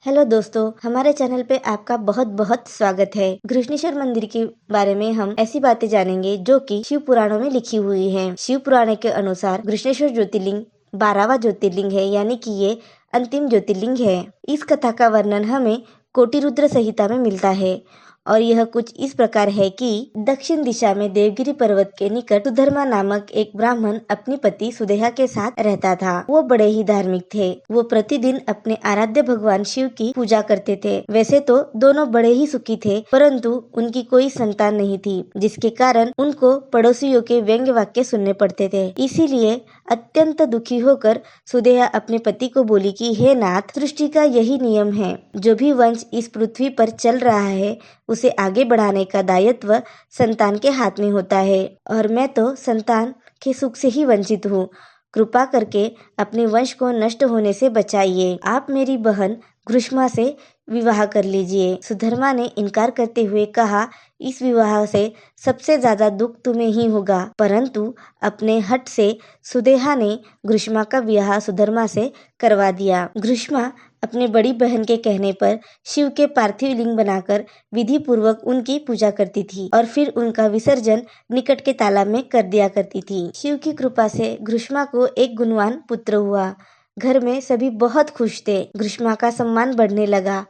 Hello दोस्तों, हमारे channel पे आपका बहुत बहुत स्वागत है। घृष्णेश्वर मंदिर के बारे में हम ऐसी बातें जानेंगे जो कि शिव पुराणों में लिखी हुई हैं। शिव पुराण के अनुसार घृष्णेश्वर ज्योतिर्लिंग 12वां ज्योतिर्लिंग है, यानी कि ये अंतिम ज्योतिर्लिंग है। इस कथा का वर्णन हमें कोटिरुद्र संहिता में मिलता है और यह कुछ इस प्रकार है कि दक्षिण दिशा में देवगिरी पर्वत के निकट सुधर्मा नामक एक ब्राह्मण अपनी पति सुदेहा के साथ रहता था। वो बड़े ही धार्मिक थे। वो प्रतिदिन अपने आराध्य भगवान शिव की पूजा करते थे। वैसे तो दोनों बड़े ही सुखी थे, परंतु उनकी कोई संतान नहीं थी, जिसके कारण उनको पड़ोसियों के व्यंग्य वाक्य सुनने पड़ते थे। इसीलिए अत्यंत दुखी होकर सुदेहा अपने पति को बोली कि हे नाथ, सृष्टि का यही नियम है, जो भी वंश इस पृथ्वी पर चल रहा है उसे आगे बढ़ाने का दायित्व संतान के हाथ में होता है, और मैं तो संतान के सुख से ही वंचित हूँ। कृपा करके अपने वंश को नष्ट होने से बचाइए। आप मेरी बहन घृष्मा से विवाह कर लीजिए। सुधर्मा ने इनकार करते हुए कहा, इस विवाह से सबसे ज्यादा दुख तुम्हें ही होगा। परंतु अपने हट से सुदेहा ने घृष्मा का विवाह सुधर्मा से करवा दिया। घृष्मा अपने बड़ी बहन के कहने पर शिव के पार्थिव लिंग बनाकर विधि पूर्वक उनकी पूजा करती थी और फिर उनका विसर्जन निकट के तालाब में कर दिया करती थी। शिव की कृपा से घृष्मा को एक गुणवान पुत्र हुआ। घर में सभी बहुत खुश थे। घृष्मा का सम्मान बढ़ने लगा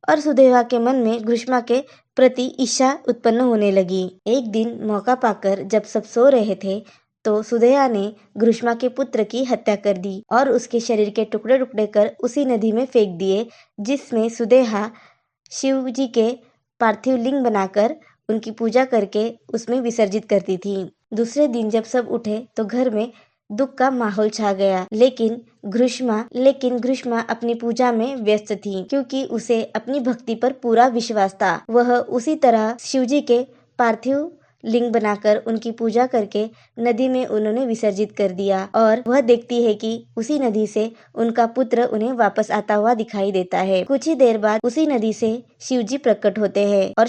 और सुदेहा के मन में घृष्मा के प्रति ईर्ष्या उत्पन्न होने लगी। एक दिन मौका पाकर जब सब सो रहे थे तो सुदेहा ने घृष्मा के पुत्र की हत्या कर दी और उसके शरीर के टुकड़े टुकड़े कर उसी नदी में फेंक दिए, जिसमें सुदेहा शिव जी के पार्थिव लिंग बनाकर उनकी पूजा करके उसमें विसर्जित करती थी। दूसरे दिन जब सब उठे तो घर में दुख का माहौल छा गया, लेकिन घृष्मा अपनी पूजा में व्यस्त थी, क्योंकि उसे अपनी भक्ति पर पूरा विश्वास था। वह उसी तरह शिवजी के पार्थिव लिंग बनाकर उनकी पूजा करके नदी में उन्होंने विसर्जित कर दिया और वह देखती है कि उसी नदी से उनका पुत्र उन्हें वापस आता हुआ दिखाई देता है। कुछ ही देर बाद उसी नदी से शिवजी प्रकट होते हैं और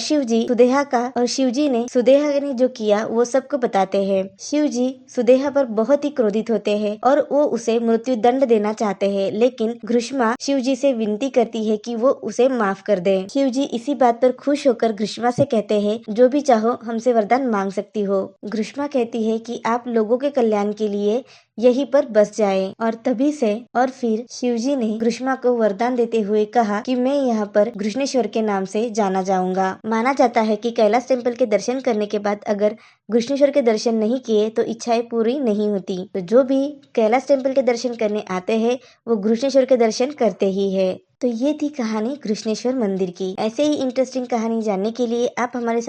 शिवजी ने सुदेहा ने जो किया वो सबको बताते हैं। शिवजी सुदेहा पर बहुत ही क्रोधित होते हैं और वो उसे मृत्यु दंड देना चाहते हैं, लेकिन घृष्मा शिवजी से विनती करती है कि वो उसे माफ कर दे। शिवजी इसी बात पर खुश होकर घृष्मा से कहते हैं, जो भी चाहो हमसे वरदान मांग सकती हो। घृष्मा कहती है कि आप लोगों के कल्याण के लिए यहीं पर बस जाएं। और फिर शिवजी ने घृष्मा को वरदान देते हुए कहा कि मैं यहाँ पर घृष्णेश्वर के नाम से जाना जाऊंगा। माना जाता है कि कैलाश टेम्पल के दर्शन करने के बाद अगर घृष्णेश्वर के दर्शन नहीं किए तो इच्छाएं पूरी नहीं होती। तो जो भी कैलाश टेम्पल के दर्शन करने आते हैं वो घृष्णेश्वर के दर्शन करते ही है। तो ये थी कहानी घृष्णेश्वर मंदिर की। ऐसे ही इंटरेस्टिंग कहानी जानने के लिए आप हमारे